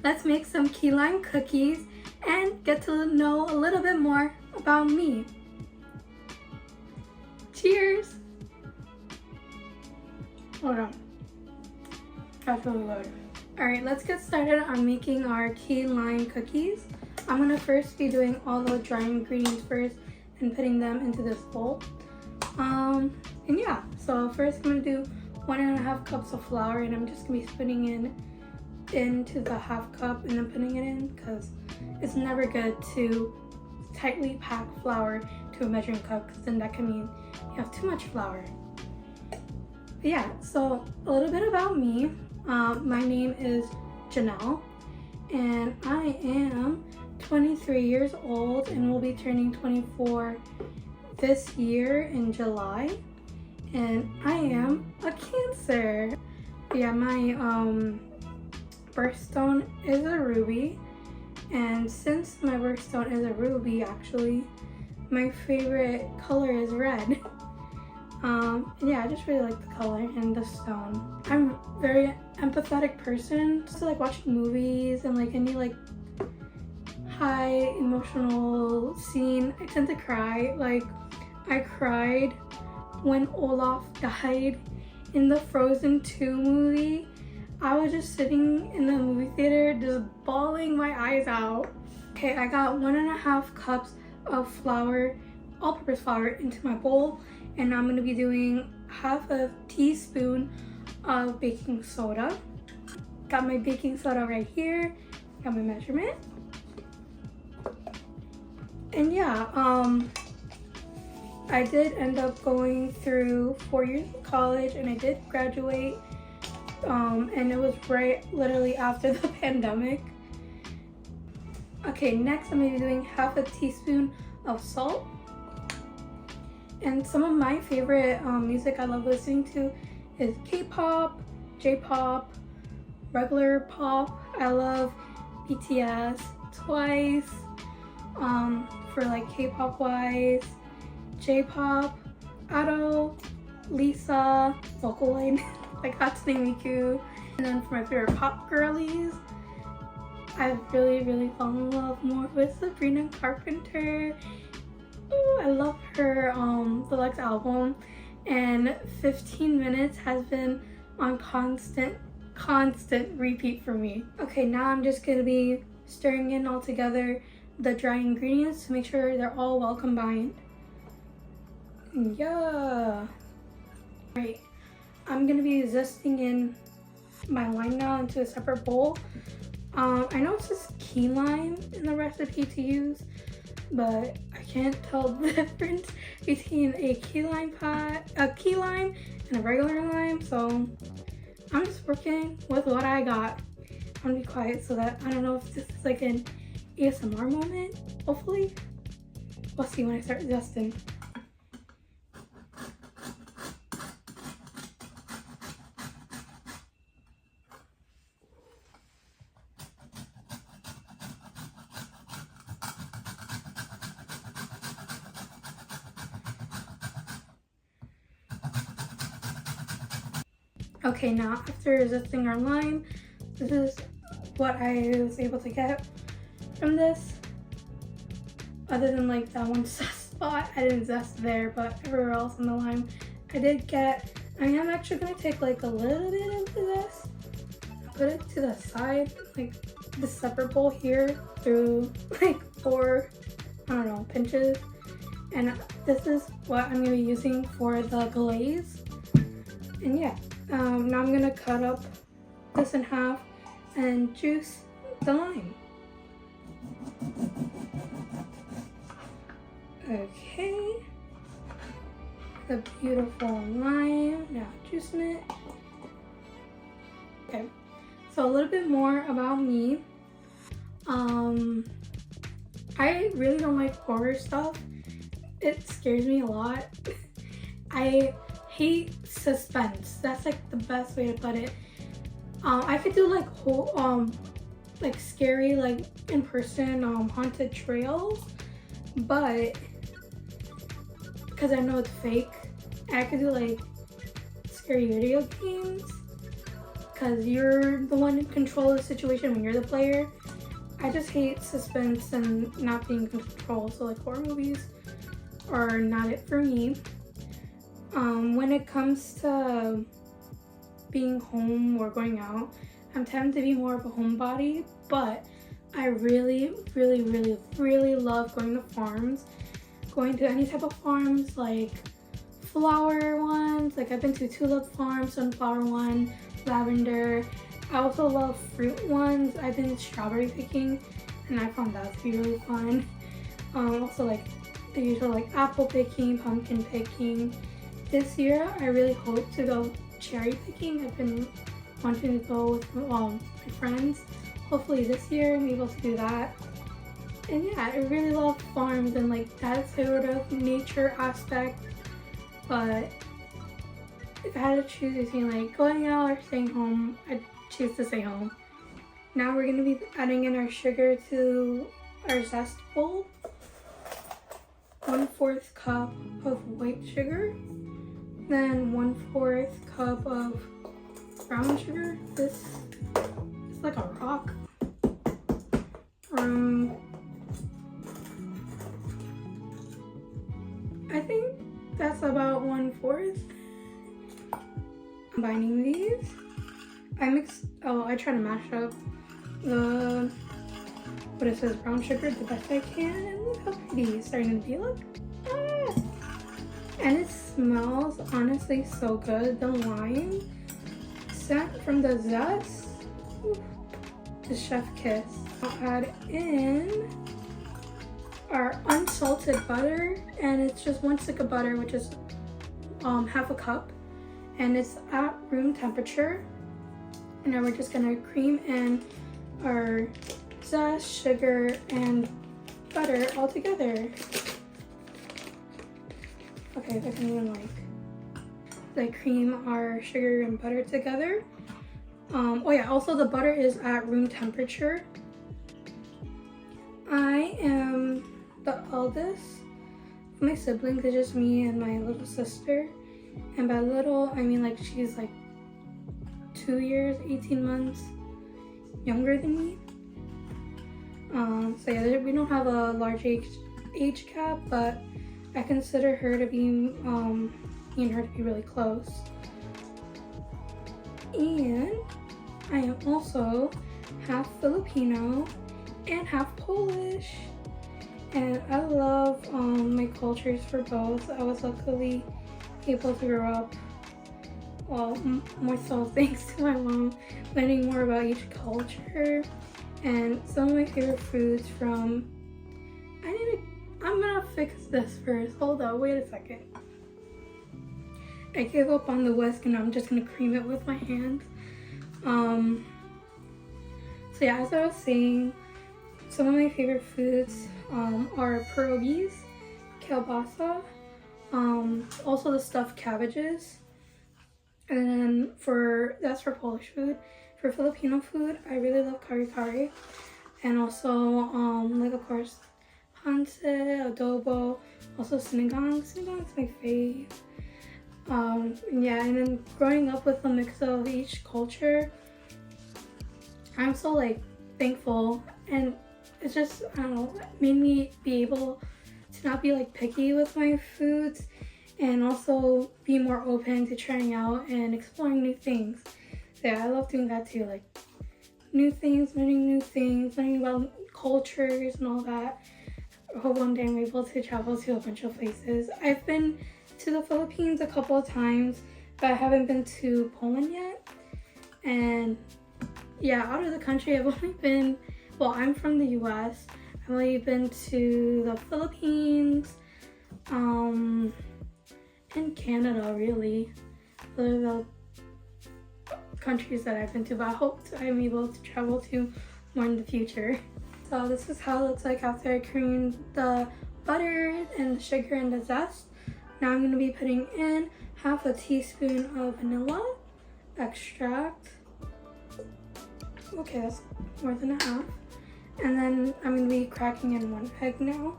let's make some key lime cookies and get to know a little bit more about me. Cheers! Hold on. That's really good. Alright, let's get started on making our key lime cookies. I'm gonna first be doing all the dry ingredients first and putting them into this bowl. And yeah, so first I'm gonna do 1.5 cups of flour, and I'm just gonna be putting into the 1/2 cup and then putting it in, because it's never good to tightly pack flour to a measuring cup, because then that can mean you have too much flour. But yeah, so a little bit about me. My name is Janelle, and I am 23 years old and will be turning 24 this year in July. And I am a Cancer. Yeah, my birthstone is a ruby, and since my birthstone is a ruby, actually, my favorite color is red. Yeah, I just really like the color and the stone. I'm a very empathetic person, so like watching movies and like any like high emotional scene, I tend to cry. Like I cried when Olaf died in the Frozen 2 movie. I was just sitting in the movie theater just bawling my eyes out. Okay, I got 1.5 cups of flour, all-purpose flour, into my bowl, and I'm gonna be doing 1/2 teaspoon of baking soda. Got my baking soda right here, got my measurement. And yeah, I did end up going through 4 years of college, and I did graduate, and it was right literally after the pandemic. Okay, next I'm gonna be doing 1/2 teaspoon of salt. And some of my favorite music I love listening to is K-pop, J-pop, regular pop. I love BTS, Twice, for like K-pop wise, J-pop, Ado, Lisa, vocal line, like Hatsune Miku. And then for my favorite pop girlies, I've really fallen in love more with Sabrina Carpenter. Ooh, I love her deluxe album, and 15 Minutes has been on constant repeat for me. Okay, now I'm just gonna be stirring in all together the dry ingredients to make sure they're all well combined. Yeah. Right, I'm gonna be zesting in my lime now into a separate bowl. I know it says key lime in the recipe to use, but I can't tell the difference between a key lime and a regular lime, so I'm just working with what I got. I'm gonna be quiet so that I don't know if this is like an ASMR moment. Hopefully, we'll see when I start zesting. Okay, now after zesting our lime, this is what I was able to get from this. Other than like that one spot, I didn't zest there, but everywhere else on the lime, I did get. I mean, I'm actually gonna take like a little bit into this, put it to the side, like the separate bowl here, through like 4, I don't know, pinches. And this is what I'm gonna be using for the glaze. And yeah. Now I'm gonna cut up this in half and juice the lime. Okay, the beautiful lime, now juicing it. Okay, so a little bit more about me. I really don't like horror stuff. It scares me a lot. I hate suspense. That's like the best way to put it. I could do like whole like scary, like in person haunted trails, but because I know it's fake, I could do like scary video games because you're the one in control of the situation when you're the player. I just hate suspense and not being in control, so like horror movies are not it for me. When it comes to being home or going out, I'm tempted to be more of a homebody, but I really love going to farms. Going to any type of farms, like flower ones, like I've been to tulip farm, sunflower one, lavender. I also love fruit ones. I've been strawberry picking and I found that to be really fun. Also like the usual like apple picking, pumpkin picking. This year I really hope to go cherry picking. I've been wanting to go with my friends. Hopefully this year I'm able to do that. And yeah, I really love farms and like that sort of nature aspect. But if I had to choose between like going out or staying home, I'd choose to stay home. Now we're gonna be adding in our sugar to our zest bowl. 1/4 cup of white sugar, then 1/4 cup of brown sugar. This is like a rock. I think that's about 1/4. Combining these, I try to mash up the, what it says, brown sugar the best I can, and look how pretty it's starting to be. Look, and it smells honestly so good. The lime scent from the zest, the chef kiss. I'll add in our unsalted butter, and it's just 1 stick of butter, which is half a cup, and it's at room temperature. And now we're just gonna cream in our zest, sugar, and butter all together. Okay, if I can even like cream our sugar and butter together. Oh yeah, also the butter is at room temperature. I am the eldest of my siblings. It's just me and my little sister. And by little, I mean like she's like 2 years, 18 months younger than me. So yeah, we don't have a large age gap, but I consider her to be, me and her to be really close. And I am also half Filipino and half Polish. And I love my cultures for both. I was luckily able to grow up, well, more so thanks to my mom, learning more about each culture. And some of my favorite foods from, I'm gonna fix this first. Hold on, wait a second. I gave up on the whisk and I'm just gonna cream it with my hands. So yeah, as I was saying, some of my favorite foods are pierogies, kielbasa, also the stuffed cabbages. And then that's for Polish food. For Filipino food, I really love kare-kare. And also, like of course, hanse, adobo, also sinigang. Sinigang's my fave. Yeah, and then growing up with a mix of each culture, I'm so like thankful, and it's just, I don't know, made me be able to not be like picky with my foods, and also be more open to trying out and exploring new things. So yeah, I love doing that too, like new things, learning about cultures and all that. I hope one day I'm able to travel to a bunch of places. I've been to the Philippines a couple of times, but I haven't been to Poland yet. And yeah, out of the country, I've only been, well, I'm from the US. I've only been to the Philippines, and Canada, really. Those are the countries that I've been to, but I hope I'm able to travel to more in the future. So this is how it looks like after I creamed the butter and the sugar and the zest. Now I'm going to be putting in half a teaspoon of vanilla extract. Okay, that's more than a half. And then I'm going to be cracking in 1 egg now.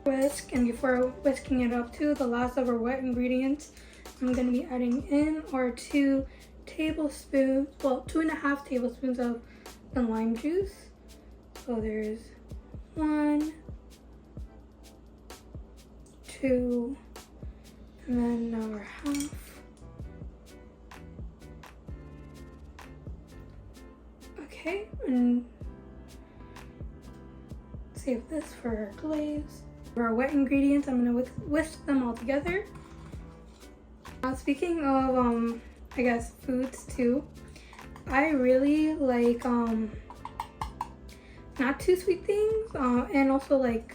Whisk, and before whisking it up to the last of our wet ingredients, I'm going to be adding in our 2 tablespoons, well, 2.5 tablespoons of the lime juice. So there's 1, 2, and then now we're half. Okay, and save this for our glaze. For our wet ingredients, I'm gonna whisk them all together. Speaking of, I guess foods too, I really like not too sweet things, and also like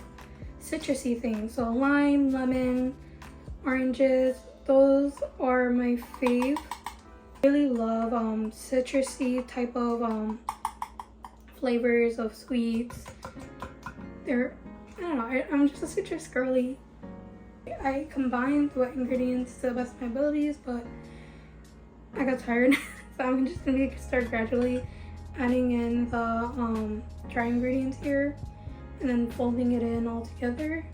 citrusy things. So lime, lemon, oranges, those are my fave. I really love citrusy type of flavors of sweets. I don't know, I'm just a citrus girly. I combined the wet ingredients to the best of my abilities, but I got tired. So I'm just gonna start gradually adding in the dry ingredients here and then folding it in all together.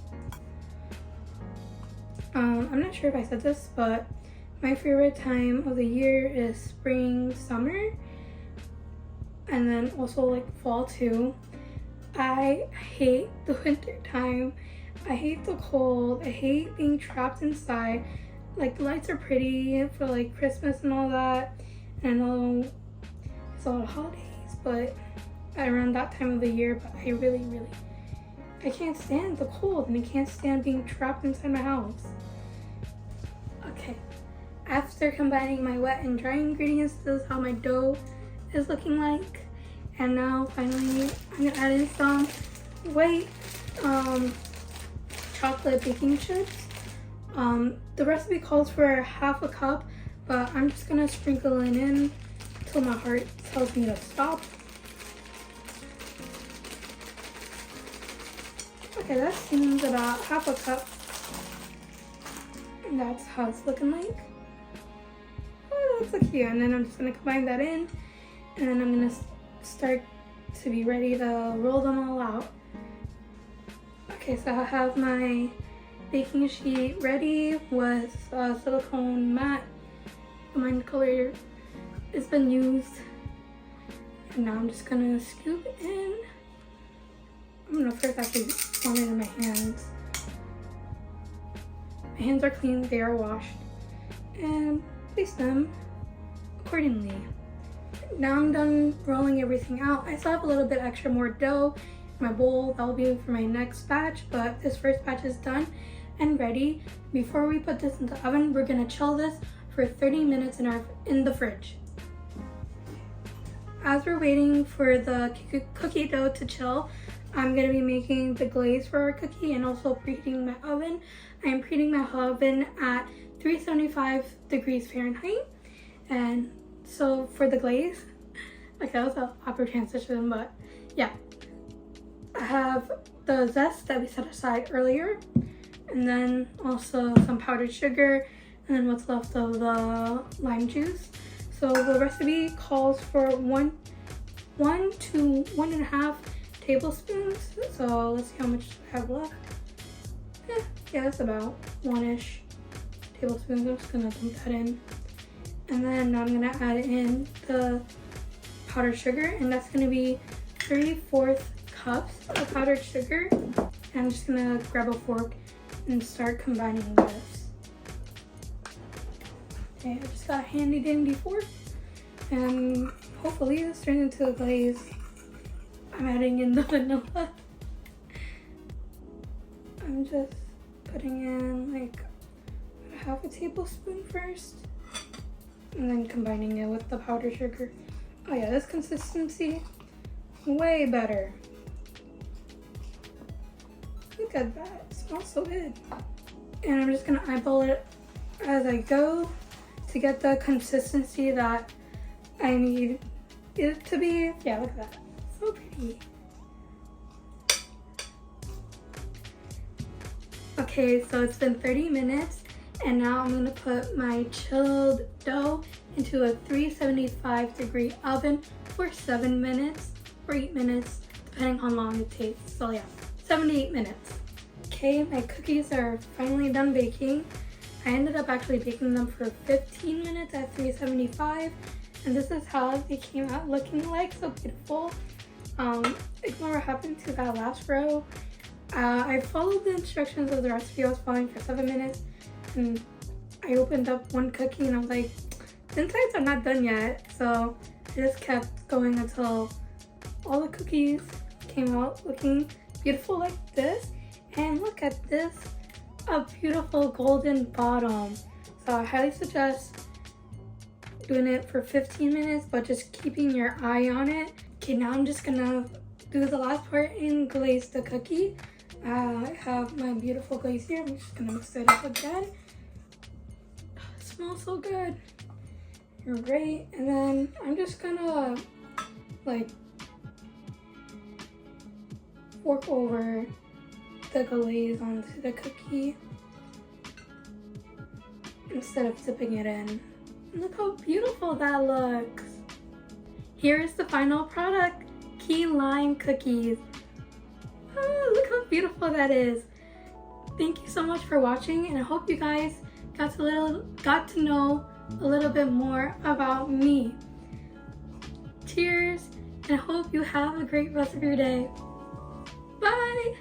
I'm not sure if I said this, but my favorite time of the year is spring, summer, and then also like fall too. I hate the winter time. I hate the cold. I hate being trapped inside. Like, the lights are pretty for like Christmas and all that, and I know it's a lot of holidays, but around that time of the year, but I can't stand the cold, and I can't stand being trapped inside my house. Okay, after combining my wet and dry ingredients, this is how my dough is looking like. And now finally I'm gonna add in some white chocolate baking chips. The recipe calls for 1/2 cup, but I'm just gonna sprinkle it in until my heart tells me to stop. Okay, that seems about 1/2 cup. And that's how it's looking like. Oh, that's so cute. And then I'm just gonna combine that in, and then I'm gonna start to be ready to roll them all out. Okay, so I have my baking sheet ready with silicone mat. My color has been used, and now I'm just gonna scoop it in. I'm gonna first actually form it in my hands. My hands are clean, they are washed, and place them accordingly. Now I'm done rolling everything out. I still have a little bit extra more dough in my bowl. That will be for my next batch, but this first batch is done and ready. Before we put this in the oven, we're gonna chill this for 30 minutes in the fridge. As we're waiting for the cookie dough to chill, I'm gonna be making the glaze for our cookie and also preheating my oven. I am preheating my oven at 375 degrees Fahrenheit. And so for the glaze, okay, that was an awkward transition, but yeah. I have the zest that we set aside earlier, and then also some powdered sugar, and then what's left of the lime juice. So the recipe calls for 1 to 1.5 tablespoons. So let's see how much I have left. Yeah, that's about 1-ish tablespoons. I'm just gonna dump that in. And then I'm gonna add in the powdered sugar, and that's gonna be 3/4 cups of powdered sugar. And I'm just gonna grab a fork and start combining this. Okay, I just got a handy dandy fork, and hopefully this turns into a glaze. I'm adding in the vanilla. I'm just putting in like 1/2 tablespoon first, and then combining it with the powdered sugar. Oh yeah, this consistency, way better. Look at that, it smells so good. And I'm just gonna eyeball it as I go to get the consistency that I need it to be. Yeah, look at that, so pretty. Okay, so it's been 30 minutes, and now I'm gonna put my chilled dough into a 375 degree oven for 7 minutes or 8 minutes, depending on how long it takes. So yeah, 7 to 8 minutes. Okay, Okay, my cookies are finally done baking. I ended up actually baking them for 15 minutes at 375, and this is how they came out looking like, so beautiful. Ignore what happened to that last row. I followed the instructions of the recipe I was following for 7 minutes, and I opened up one cookie and I was like, the insides are not done yet, so I just kept going until all the cookies came out looking beautiful like this. And look at this, a beautiful golden bottom. So I highly suggest doing it for 15 minutes, but just keeping your eye on it. Okay, now I'm just gonna do the last part and glaze the cookie. I have my beautiful glaze here. I'm just gonna mix it up again. It smells so good. Great. And then I'm just gonna like fork over the glaze onto the cookie instead of dipping it in. Look how beautiful that looks. Here is the final product, key lime cookies. Oh, look how beautiful that is. Thank you so much for watching, and I hope you guys got to know a little bit more about me. Cheers, and I hope you have a great rest of your day. Bye!